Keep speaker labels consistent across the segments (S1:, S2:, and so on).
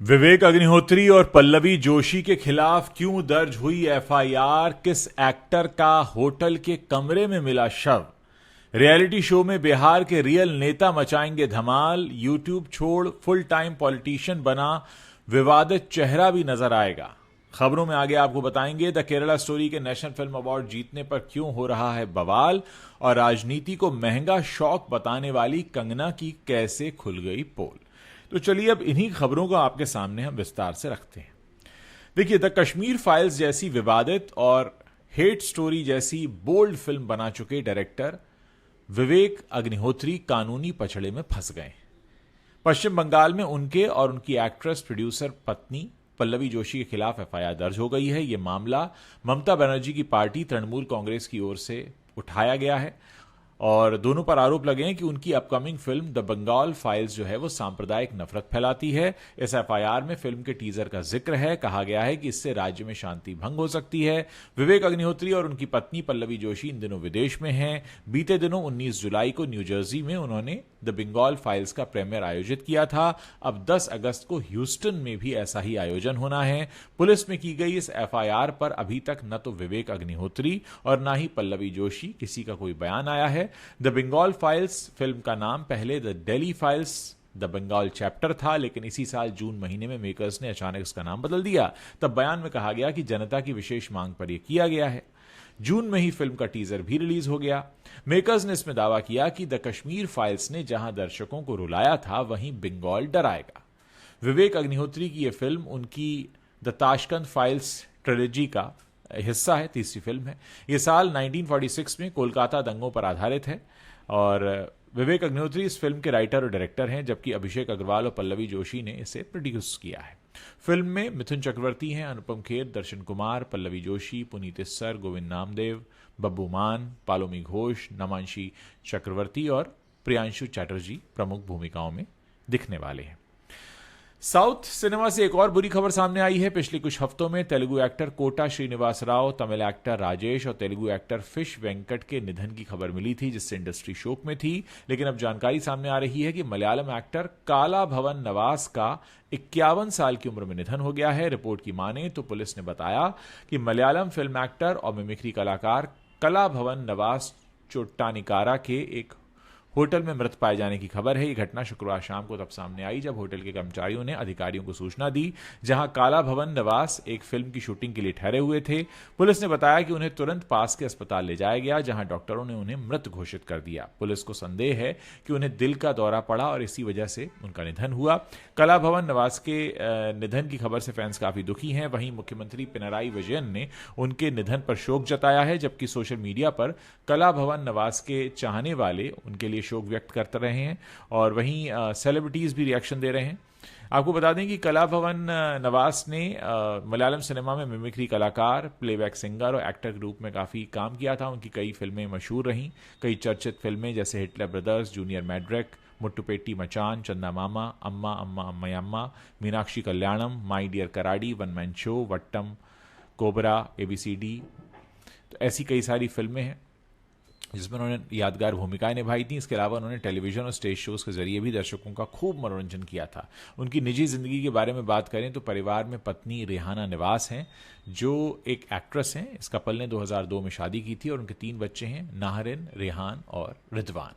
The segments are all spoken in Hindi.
S1: विवेक अग्निहोत्री और पल्लवी जोशी के खिलाफ क्यों दर्ज हुई एफआईआर? किस एक्टर का होटल के कमरे में मिला शव? रियलिटी शो में बिहार के रियल नेता मचाएंगे धमाल। यूट्यूब छोड़ फुल टाइम पॉलिटिशियन बना विवादित चेहरा भी नजर आएगा। खबरों में आगे आपको बताएंगे द केरला स्टोरी के नेशनल फिल्म अवार्ड जीतने पर क्यों हो रहा है बवाल, और राजनीति को महंगा शौक बताने वाली कंगना की कैसे खुल गई पोल। तो चलिए अब इन्हीं खबरों को आपके सामने हम विस्तार से रखते हैं। देखिए, द कश्मीर फाइल्स जैसी विवादित और हेट स्टोरी जैसी बोल्ड फिल्म बना चुके डायरेक्टर विवेक अग्निहोत्री कानूनी पछड़े में फंस गए। पश्चिम बंगाल में उनके और उनकी एक्ट्रेस प्रोड्यूसर पत्नी पल्लवी जोशी के खिलाफ एफआईआर दर्ज हो गई है। यह मामला ममता बनर्जी की पार्टी तृणमूल कांग्रेस की ओर से उठाया गया है और दोनों पर आरोप लगे हैं कि उनकी upcoming film the Bengal files जो है वो सांप्रदायिक नफरत फैलाती है। इस एफआईआर में फिल्म के टीजर का जिक्र है। कहा गया है कि इससे राज्य में शांति भंग हो सकती है। विवेक अग्निहोत्री और उनकी पत्नी पल्लवी जोशी इन दिनों विदेश में हैं। बीते दिनों 19 जुलाई को न्यू जर्सी में उन्होंने द बंगाल फाइल्स का प्रीमियर आयोजित किया था। अब 10 अगस्त को ह्यूस्टन में भी ऐसा ही आयोजन होना है। पुलिस में की गई इस एफआईआर पर अभी तक न तो विवेक अग्निहोत्री और न ही पल्लवी जोशी किसी का कोई बयान आया है। द बंगाल फाइल्स फिल्म का नाम पहले the Delhi files the Bengal chapter था, लेकिन इसी साल जून महीने में मेकर्स ने अचानक इसका नाम बदल दिया। तब बयान में कहा गया कि जनता की विशेष मांग पर यह किया गया है। जून में ही फिल्म का टीजर भी रिलीज हो गया। मेकर्स ने इसमें दावा किया कि द कश्मीर फाइल्स ने जहां दर्शकों को रुलाया था वहीं बंगाल डराएगा। विवेक अग्निहोत्री की यह फिल्म उनकी द ताशकंद फाइल्स ट्रिलॉजी का हिस्सा है, तीसरी फिल्म है। यह साल 1946 में कोलकाता दंगों पर आधारित है और विवेक अग्निहोत्री इस फिल्म के राइटर और डायरेक्टर हैं, जबकि अभिषेक अग्रवाल और पल्लवी जोशी ने इसे प्रोड्यूस किया है। फिल्म में मिथुन चक्रवर्ती हैं, अनुपम खेर, दर्शन कुमार, पल्लवी जोशी, पुनीत इस्सर, गोविंद नामदेव, बब्बू मान, पालोमी घोष, नमांशी चक्रवर्ती और प्रियांशु चैटर्जी प्रमुख भूमिकाओं में दिखने वाले हैं। साउथ सिनेमा से एक और बुरी खबर सामने आई है। पिछले कुछ हफ्तों में तेलुगु एक्टर कोटा श्रीनिवास राव, तमिल एक्टर राजेश और तेलुगु एक्टर फिश वेंकट के निधन की खबर मिली थी, जिससे इंडस्ट्री शोक में थी। लेकिन अब जानकारी सामने आ रही है कि मलयालम एक्टर काला भवन नवास का 51 साल की उम्र में निधन हो गया है। रिपोर्ट की माने तो पुलिस ने बताया कि मलयालम फिल्म एक्टर और मिमिक्री कलाकार कला भवन नवास चोट्टानिकारा के एक होटल में मृत पाए जाने की खबर है। यह घटना शुक्रवार शाम को तब सामने आई जब होटल के कर्मचारियों ने अधिकारियों को सूचना दी, जहां काला भवन नवास एक फिल्म की शूटिंग के लिए ठहरे हुए थे। पुलिस ने बताया कि उन्हें तुरंत पास के अस्पताल ले जाया गया, जहां डॉक्टरों ने उन्हें मृत घोषित कर दिया। पुलिस को संदेह है कि उन्हें दिल का दौरा पड़ा और इसी वजह से उनका निधन हुआ। कला भवन नवास के निधन की खबर से फैंस काफी दुखी हैं। वहीं मुख्यमंत्री पिनराई विजयन ने उनके निधन पर शोक जताया है, जबकि सोशल मीडिया पर कला भवन नवास के चाहने वाले उनके लिए शोक व्यक्त करते रहे हैं और वहीं सेलिब्रिटीज भी रिएक्शन दे रहे हैं। आपको बता दें कि कला भवन नवास ने मलयालम सिनेमा में मिमिक्री कलाकार, प्लेबैक सिंगर और एक्टर के रूप में काफ़ी काम किया था। उनकी कई फिल्में मशहूर रहीं। कई चर्चित फिल्में जैसे Hitler brothers, junior Mandrake, Muttupetti Machan, Chanda Mama, Amma Amma Ammayamma, Meenakshi Kalyanam, my dear Karadi, one man show, Vattam, cobra, ABCD, तो ऐसी कई सारी फिल्में हैं जिसमें उन्होंने यादगार भूमिकाएं निभाई थी। इसके अलावा उन्होंने टेलीविजन और स्टेज शोज के जरिए भी दर्शकों का खूब मनोरंजन किया था। उनकी निजी जिंदगी के बारे में बात करें तो परिवार में पत्नी रेहाना निवास हैं, जो एक एक्ट्रेस हैं। इस कपल ने 2002 में शादी की थी और उनके 3 बच्चे हैं, नाहरिन, रेहान और रिजवान।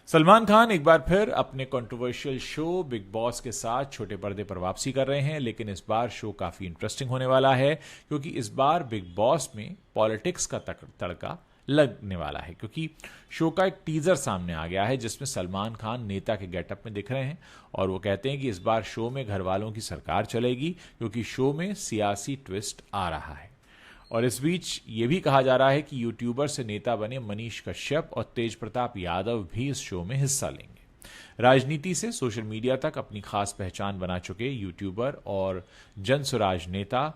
S1: सलमान खान एक बार फिर अपने कंट्रोवर्शियल शो बिग बॉस के साथ छोटे पर्दे पर वापसी कर रहे हैं, लेकिन इस बार शो काफी इंटरेस्टिंग होने वाला है, क्योंकि इस बार बिग बॉस में पॉलिटिक्स का तड़का लगने वाला है। क्योंकि शो का एक टीजर सामने आ गया है जिसमें सलमान खान नेता के गेटअप में दिख रहे हैं और वो कहते हैं कि इस बार शो में घर वालों की सरकार चलेगी, क्योंकि शो में सियासी ट्विस्ट आ रहा है। और इस बीच ये भी कहा जा रहा है कि यूट्यूबर से नेता बने मनीष कश्यप और तेज प्रताप यादव भी इस शो में हिस्सा लेंगे। राजनीति से सोशल मीडिया तक अपनी खास पहचान बना चुके यूट्यूबर और जनसुराज नेता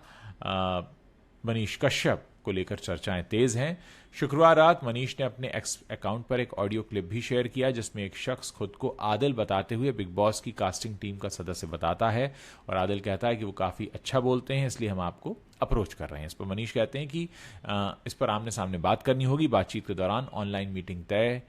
S1: मनीष कश्यप को लेकर चर्चाएं तेज हैं। शुक्रवार रात मनीष ने अपने एक्स अकाउंट पर एक ऑडियो क्लिप भी शेयर किया, जिसमें एक शख्स खुद को आदिल बताते हुए बिग बॉस की कास्टिंग टीम का सदस्य बताता है और आदिल कहता है कि वो काफ़ी अच्छा बोलते हैं, इसलिए हम आपको अप्रोच कर रहे हैं। इस पर मनीष कहते हैं कि इस पर आमने सामने बात करनी होगी। बातचीत के दौरान ऑनलाइन मीटिंग तय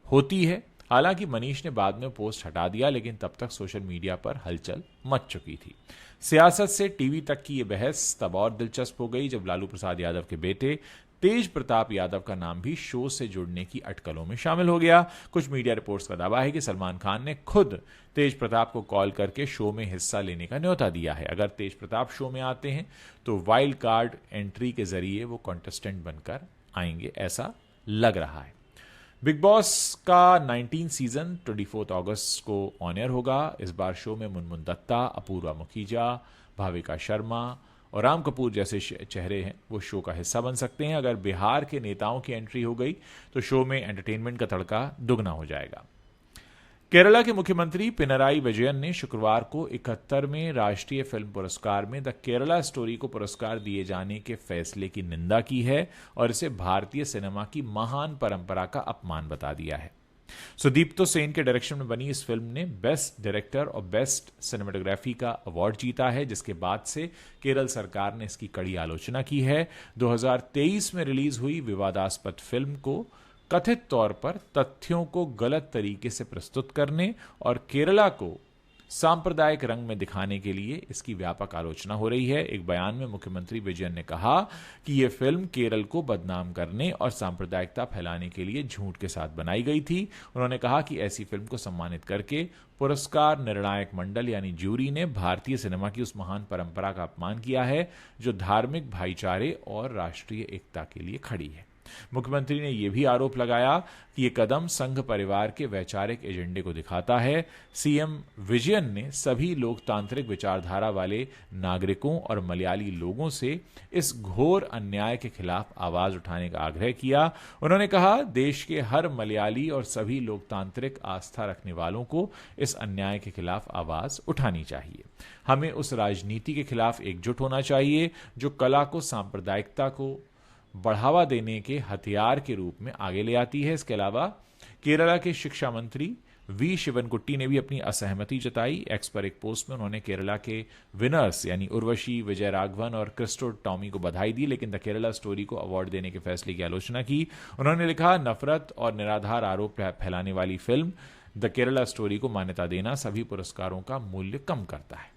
S1: होती है। हालांकि मनीष ने बाद में पोस्ट हटा दिया, लेकिन तब तक सोशल मीडिया पर हलचल मच चुकी थी। सियासत से टीवी तक की यह बहस तब और दिलचस्प हो गई जब लालू प्रसाद यादव के बेटे तेज प्रताप यादव का नाम भी शो से जुड़ने की अटकलों में शामिल हो गया। कुछ मीडिया रिपोर्ट्स का दावा है कि सलमान खान ने खुद तेज प्रताप को कॉल करके शो में हिस्सा लेने का न्योता दिया है। अगर तेज प्रताप शो में आते हैं तो वाइल्ड कार्ड एंट्री के जरिए वो कॉन्टेस्टेंट बनकर आएंगे, ऐसा लग रहा है। बिग बॉस का 19 सीजन 24 अगस्त को ऑन एयर होगा। इस बार शो में मुनमुन दत्ता, अपूर्वा मुखीजा, भाविका शर्मा और राम कपूर जैसे चेहरे हैं वो शो का हिस्सा बन सकते हैं। अगर बिहार के नेताओं की एंट्री हो गई तो शो में एंटरटेनमेंट का तड़का दुगना हो जाएगा। केरला के मुख्यमंत्री पिनराई विजयन ने शुक्रवार को 71वें राष्ट्रीय फिल्म पुरस्कार में द केरला स्टोरी को पुरस्कार दिए जाने के फैसले की निंदा की है और इसे भारतीय सिनेमा की महान परंपरा का अपमान बता दिया है। सुदीप्तो सेन के डायरेक्शन में बनी इस फिल्म ने बेस्ट डायरेक्टर और बेस्ट सिनेमेटोग्राफी का अवार्ड जीता है, जिसके बाद से केरल सरकार ने इसकी कड़ी आलोचना की है। 2023 में रिलीज हुई विवादास्पद फिल्म को कथित तौर पर तथ्यों को गलत तरीके से प्रस्तुत करने और केरला को सांप्रदायिक रंग में दिखाने के लिए इसकी व्यापक आलोचना हो रही है। एक बयान में मुख्यमंत्री विजयन ने कहा कि यह फिल्म केरल को बदनाम करने और सांप्रदायिकता फैलाने के लिए झूठ के साथ बनाई गई थी। उन्होंने कहा कि ऐसी फिल्म को सम्मानित करके पुरस्कार निर्णायक मंडल यानी ज्यूरी ने भारतीय सिनेमा की उस महान परंपरा का अपमान किया है जो धार्मिक भाईचारे और राष्ट्रीय एकता के लिए खड़ी है। मुख्यमंत्री ने यह भी आरोप लगाया कि यह कदम संघ परिवार के वैचारिक एजेंडे को दिखाता है। सीएम विजयन ने सभी लोकतांत्रिक विचारधारा वाले नागरिकों और मलयाली लोगों से इस घोर अन्याय के खिलाफ आवाज उठाने का आग्रह किया। उन्होंने कहा, देश के हर मलयाली और सभी लोकतांत्रिक आस्था रखने वालों को इस अन्याय के खिलाफ आवाज उठानी चाहिए। हमें उस राजनीति के खिलाफ एकजुट होना चाहिए जो कला को सांप्रदायिकता को बढ़ावा देने के हथियार के रूप में आगे ले आती है। इसके अलावा केरला के शिक्षा मंत्री वी शिवनकुट्टी ने भी अपनी असहमति जताई। एक्स पर एक पोस्ट में उन्होंने केरला के विनर्स यानी उर्वशी, विजय राघवन और क्रिस्टो टॉमी को बधाई दी, लेकिन द केरला स्टोरी को अवार्ड देने के फैसले की आलोचना की। उन्होंने लिखा, नफरत और निराधार आरोप फैलाने वाली फिल्म द केरला स्टोरी को मान्यता देना सभी पुरस्कारों का मूल्य कम करता है।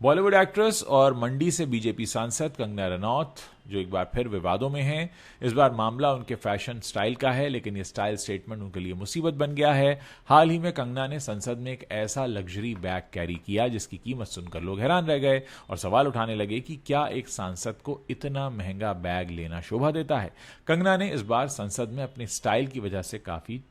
S1: बॉलीवुड एक्ट्रेस और मंडी से बीजेपी सांसद कंगना रनौत जो एक बार फिर विवादों में हैं। इस बार मामला उनके फैशन स्टाइल का है, लेकिन ये स्टाइल स्टेटमेंट उनके लिए मुसीबत बन गया है। हाल ही में कंगना ने संसद में एक ऐसा लग्जरी बैग कैरी किया जिसकी कीमत सुनकर लोग हैरान रह गए और सवाल उठाने लगे कि क्या एक सांसद को इतना महंगा बैग लेना शोभा देता है। कंगना ने इस बार संसद में अपने स्टाइल की वजह से काफी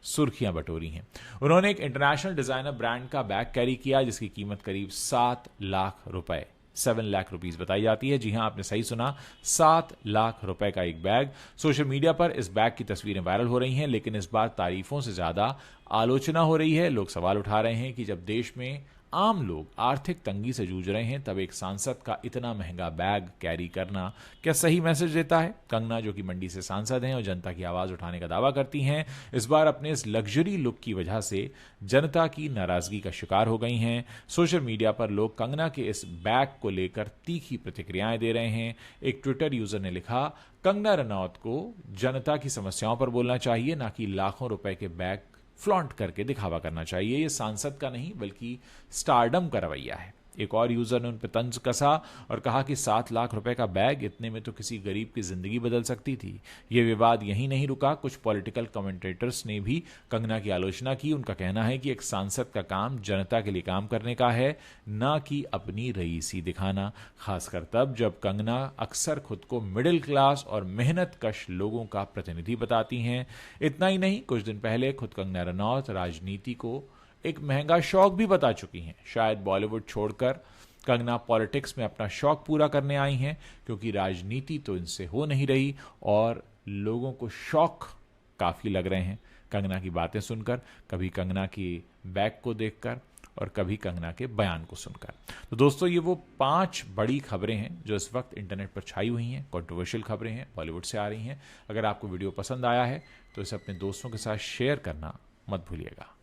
S1: सुर्खियां बटोरी हैं। उन्होंने एक इंटरनेशनल डिजाइनर ब्रांड का बैग कैरी किया जिसकी कीमत करीब 7 लाख रुपए 7 लाख रुपीस बताई जाती है। जी हां, आपने सही सुना, 7 लाख रुपए का एक बैग। सोशल मीडिया पर इस बैग की तस्वीरें वायरल हो रही हैं, लेकिन इस बार तारीफों से ज्यादा आलोचना हो रही है। लोग सवाल उठा रहे हैं कि जब देश में आम लोग आर्थिक तंगी से जूझ रहे हैं तब एक सांसद का इतना महंगा बैग कैरी करना क्या सही मैसेज देता है। कंगना जो कि मंडी से सांसद हैं और जनता की आवाज उठाने का दावा करती हैं, इस बार अपने इस लग्जरी लुक की वजह से जनता की नाराजगी का शिकार हो गई हैं। सोशल मीडिया पर लोग कंगना के इस बैग को लेकर तीखी प्रतिक्रियाएं दे रहे हैं। एक ट्विटर यूजर ने लिखा, कंगना रनौत को जनता की समस्याओं पर बोलना चाहिए, ना कि लाखों रुपए के बैग फ्लॉन्ट करके दिखावा करना चाहिए। ये सांसद का नहीं बल्कि स्टारडम का रवैया है। एक और यूजर ने उन पर तंज कसा और कहा कि 7 लाख रुपए का बैग, इतने में तो किसी गरीब की जिंदगी बदल सकती थी। यह विवाद यहीं नहीं रुका, कुछ पॉलिटिकल कमेंटेटर्स ने भी कंगना की आलोचना की। उनका कहना है कि एक सांसद का काम जनता के लिए काम करने का है, ना कि अपनी रईसी दिखाना, खासकर तब जब कंगना अक्सर खुद को मिडिल क्लास और मेहनत कश लोगों का प्रतिनिधि बताती हैं। इतना ही नहीं, कुछ दिन पहले खुद कंगना रनौत राजनीति को एक महंगा शौक भी बता चुकी हैं। शायद बॉलीवुड छोड़कर कंगना पॉलिटिक्स में अपना शौक पूरा करने आई हैं, क्योंकि राजनीति तो इनसे हो नहीं रही और लोगों को शौक काफी लग रहे हैं कंगना की बातें सुनकर, कभी कंगना की बैग को देखकर और कभी कंगना के बयान को सुनकर। तो दोस्तों, ये वो 5 बड़ी खबरें हैं जो इस वक्त इंटरनेट पर छाई हुई हैं, कंट्रोवर्शियल खबरें हैं, बॉलीवुड से आ रही हैं। अगर आपको वीडियो पसंद आया है तो इसे अपने दोस्तों के साथ शेयर करना मत भूलिएगा।